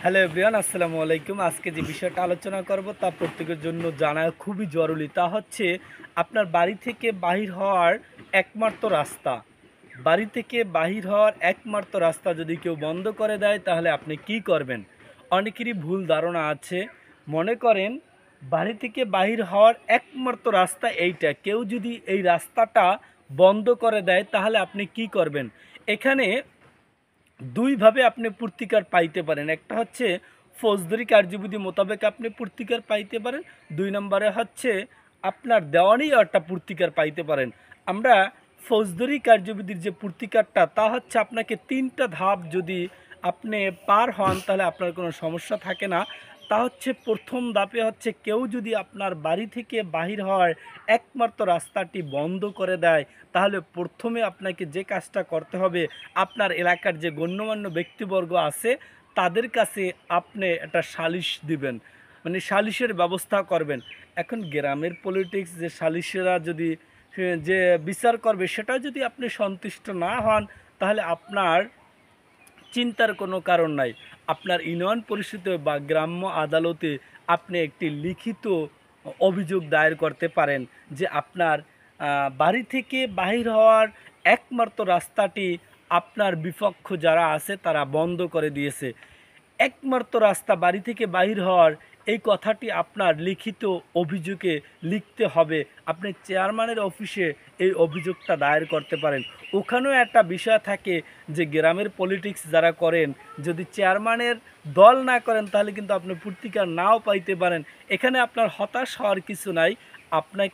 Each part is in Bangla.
হ্যালো এভরিওয়ান, আসসালামু আলাইকুম। আজকে যে বিষয়টা আলোচনা করব তা প্রত্যেকের জন্য জানা খুবই জরুরি। তা হচ্ছে আপনার বাড়ি থেকে বাহির হওয়ার একমাত্র রাস্তা। বাড়ি থেকে বাহির হওয়ার একমাত্র রাস্তা যদি কেউ বন্ধ করে দেয় তাহলে আপনি কি করবেন? অনেকেরই ভুল ধারণা আছে। মনে করেন বাড়ি থেকে বাহির হওয়ার একমাত্র রাস্তা এইটা। কেউ যদি এই রাস্তাটা বন্ধ করে দেয় তাহলে আপনি কি করবেন? এখানে দুইভাবে আপনি পূর্তিকার পাইতে পারেন। একটা হচ্ছে ফৌজদারি কার্যবিধি মোতাবেক আপনি পূর্তিকার পাইতে পারেন। ২ নম্বরে হচ্ছে আপনার দেওয়ানিও একটা পূর্তিকার পাইতে পারেন। আমরা ফৌজদারি কার্যবিধির যে পূর্তিকারটা তা হচ্ছে আপনাকে ৩টা ধাপ যদি আপনি পার হন তাহলে আপনার কোনো সমস্যা থাকে না। তা হচ্ছে প্রথম ধাপে হচ্ছে কেউ যদি আপনার বাড়ি থেকে বাহির হওয়ার একমাত্র রাস্তাটি বন্ধ করে দেয় তাহলে প্রথমে আপনাকে যে কাজটা করতে হবে, আপনার এলাকার যে গণ্যমান্য ব্যক্তিবর্গ আছে তাদের কাছে আপনি একটা সালিশ দিবেন, মানে সালিশের ব্যবস্থা করবেন। এখন গ্রামের পলিটিক্স যে সালিশেরা যদি যে বিচার করবে সেটা যদি আপনি সন্তুষ্ট না হন তাহলে আপনার চিন্তার কোনো কারণ নাই। আপনার ইউনিয়ন পরিষদে বা গ্রাম্য আদালতে আপনি একটি লিখিত অভিযোগ দায়ের করতে পারেন যে আপনার বাড়ি থেকে বাহির হওয়ার একমাত্র রাস্তাটি আপনার বিপক্ষ যারা আছে তারা বন্ধ করে দিয়েছে। একমাত্র রাস্তা বাড়ি থেকে বাহির হওয়ার এই কথাটি আপনার লিখিত অভিযোগে লিখতে হবে। আপনি চেয়ারম্যানের অফিসে এই অভিযোগটা দায়ের করতে পারেন। ওখানেও একটা বিষয় থাকে যে গ্রামের পলিটিক্স যারা করেন যদি চেয়ারম্যানের দল না করেন তাহলে কিন্তু আপনি পূর্তিকার নাও পাইতে পারেন। এখানে আপনার হতাশ হওয়ার কিছু নাই। আপনার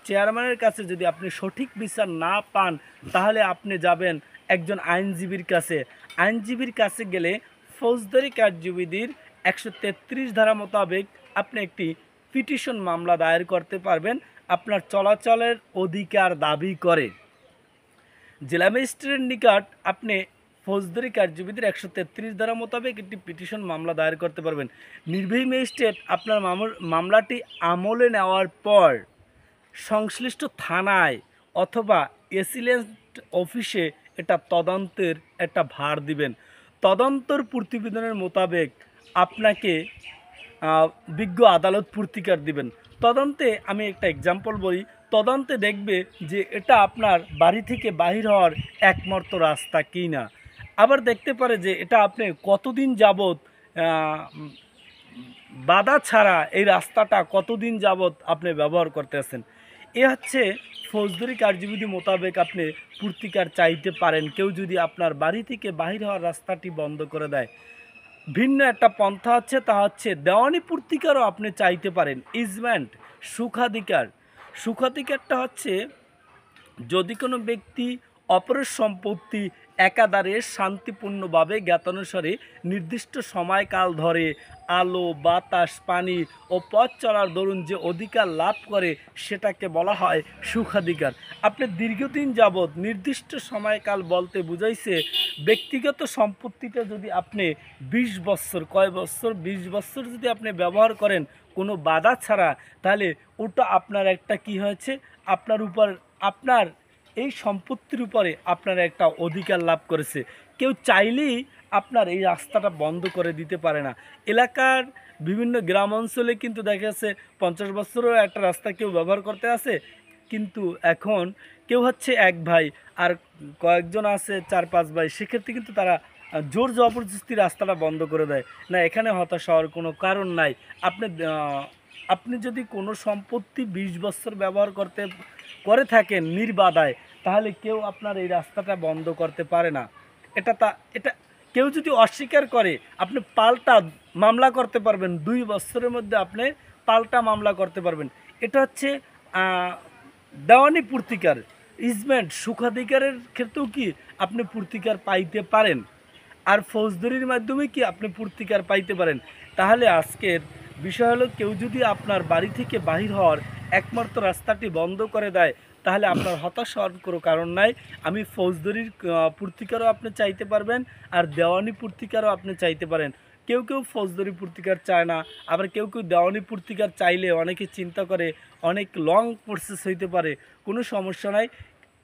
চেয়ারম্যানের কাছে যদি আপনি সঠিক বিচার না পান তাহলে আপনি যাবেন একজন আইনজীবীর কাছে। আইনজীবীর কাছে গেলে ফৌজদারি কার্যবিধির ১৩৩ ধারা মোতাবেক আপনি একটি পিটিশন মামলা দায়ের করতে পারবেন আপনার চলাচলের অধিকার দাবি করে। জেলা ম্যাজিস্ট্রেটের নিকট আপনি ফৌজদারি কার্যবিধির ১৩৩ ধারা মোতাবেক একটি পিটিশন মামলা দায়ের করতে পারবেন। নির্বাহী ম্যাজিস্ট্রেট আপনার মামলাটি আমলে নেওয়ার পর সংশ্লিষ্ট থানায় অথবা এসিলেন্ট অফিসে এটা তদন্তের একটা ভার দিবেন। তদন্তর প্রতিবেদনের মোতাবেক আপনাকে বিজ্ঞ আদালত পূর্তিকার দিবেন। তদন্তে আমি একটা এক্সাম্পল বলি, তদন্তে দেখবে যে এটা আপনার বাড়ি থেকে বাহির হওয়ার একমাত্র রাস্তা কি না। আবার দেখতে পারে যে এটা আপনি কতদিন যাবৎ বাধা ছাড়া এই রাস্তাটা কতদিন যাবৎ আপনি ব্যবহার করতেছেন। এ হচ্ছে ফৌজদারি কার্যবিধি মোতাবেক আপনি পূর্তিকার চাইতে পারেন কেউ যদি আপনার বাড়ি থেকে বাহির হওয়ার রাস্তাটি বন্ধ করে দেয়। ভিন্ন একটা পন্থা হচ্ছে তা হচ্ছে দেওয়ানি পূর্তিকারও আপনি চাইতে পারেন। ইজমেন্ট সুখাধিকার, সুখাধিকারটা হচ্ছে যদি কোনো ব্যক্তি অপরের সম্পত্তি একাধারে শান্তিপূর্ণভাবে জ্ঞাতানুসারে নির্দিষ্ট সময়কাল ধরে আলো বাতাস পানি ও পথ চলার দরুন যে অধিকার লাভ করে সেটাকে বলা হয় সুখাধিকার। আপনি দীর্ঘদিন যাবৎ নির্দিষ্ট সময়কাল বলতে বুঝাইছে ব্যক্তিগত সম্পত্তিটা যদি আপনি ২০ বছর কয় বছর ২০ বছর যদি আপনি ব্যবহার করেন কোনো বাধা ছাড়া তাহলে ওটা আপনার একটা কি হয়েছে আপনার উপর আপনার এই সম্পত্তির উপরে আপনার একটা অধিকার লাভ করেছে। কেউ চাইলেই আপনার এই রাস্তাটা বন্ধ করে দিতে পারে না। এলাকার বিভিন্ন গ্রাম অঞ্চলে কিন্তু দেখা যাচ্ছে ৫০ বছরও একটা রাস্তা কেউ ব্যবহার করতে আসে, কিন্তু এখন কেউ হচ্ছে এক ভাই আর কয়েকজন আছে ৪-৫ ভাই, সেক্ষেত্রে কিন্তু তারা জোর জবরদস্তি রাস্তাটা বন্ধ করে দেয়। না, এখানে হতাশ হওয়ার কোনো কারণ নাই। আপনি আপনি যদি কোনো সম্পত্তি ২০ বছর ব্যবহার করে থাকেন নির্বাধায় তাহলে কেউ আপনার এই রাস্তাটা বন্ধ করতে পারে না। এটা কেউ যদি অস্বীকার করে আপনি পাল্টা মামলা করতে পারবেন। ২ বছরের মধ্যে আপনি পাল্টা মামলা করতে পারবেন। এটা হচ্ছে দেওয়ানি পূর্তিকার। ইজমেন্ট সুখাধিকারের ক্ষেত্রেও কি আপনি পূর্তিকার পাইতে পারেন, আর ফৌজদারির মাধ্যমে কি আপনি পূর্তিকার পাইতে পারেন। তাহলে আজকের বিষয় হলো কেউ যদি আপনার বাড়ি থেকে বাহির হওয়ার একমাত্র রাস্তাটি বন্ধ করে দেয় তাহলে আপনার হতাশ হওয়ার কোনো কারণ নাই। আমি ফৌজদারির পূর্তিকারও আপনি চাইতে পারবেন আর দেওয়ানি পূর্তিকারও আপনি চাইতে পারেন। কেউ কেউ ফৌজদারি পূর্তিকার চায় না, আবার কেউ কেউ দেওয়ানি পূর্তিকার চাইলে অনেকে চিন্তা করে অনেক লং প্রসেস হইতে পারে। কোনো সমস্যা নাই।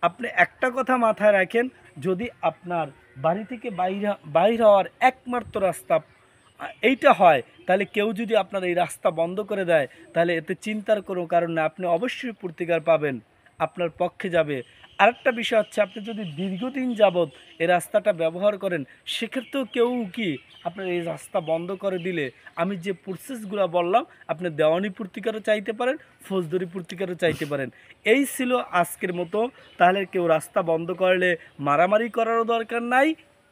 আপনি একটা কথা মাথায় রাখেন, যদি আপনার বাড়ি থেকে বাইর হওয়ার একমাত্র রাস্তা এইটা হয়, তাহলে কেউ যদি আপনার এই রাস্তা বন্ধ করে দেয়, তাহলে এতে চিন্তার কোনো কারণ নেই, আপনি অবশ্যই প্রতিকার পাবেন, আপনার পক্ষে যাবে। আরেকটা বিষয় হচ্ছে, আপনি যদি দীর্ঘদিন যাবৎ এই রাস্তাটা ব্যবহার করেন, সেক্ষেত্রেও কেউ কি আপনার এই রাস্তা বন্ধ করে দিলে আমি যে প্রসেসগুলো বললাম, আপনি দেওয়ানি প্রতিকারও চাইতে পারেন, ফৌজদারি প্রতিকারও চাইতে পারেন। এই ছিল আজকের মতো। তাহলে কেউ রাস্তা বন্ধ করলে মারামারি করারও দরকার নাই,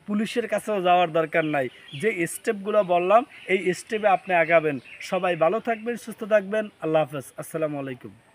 পুলিশের কাছেও যাওয়ার দরকার নাই। যে স্টেপগুলো বললাম, এই স্টেপে আপনি আগাবেন। সবাই ভালো থাকবেন, সুস্থ থাকবেন। আল্লাহ হাফেজ। আসসালামু আলাইকুম।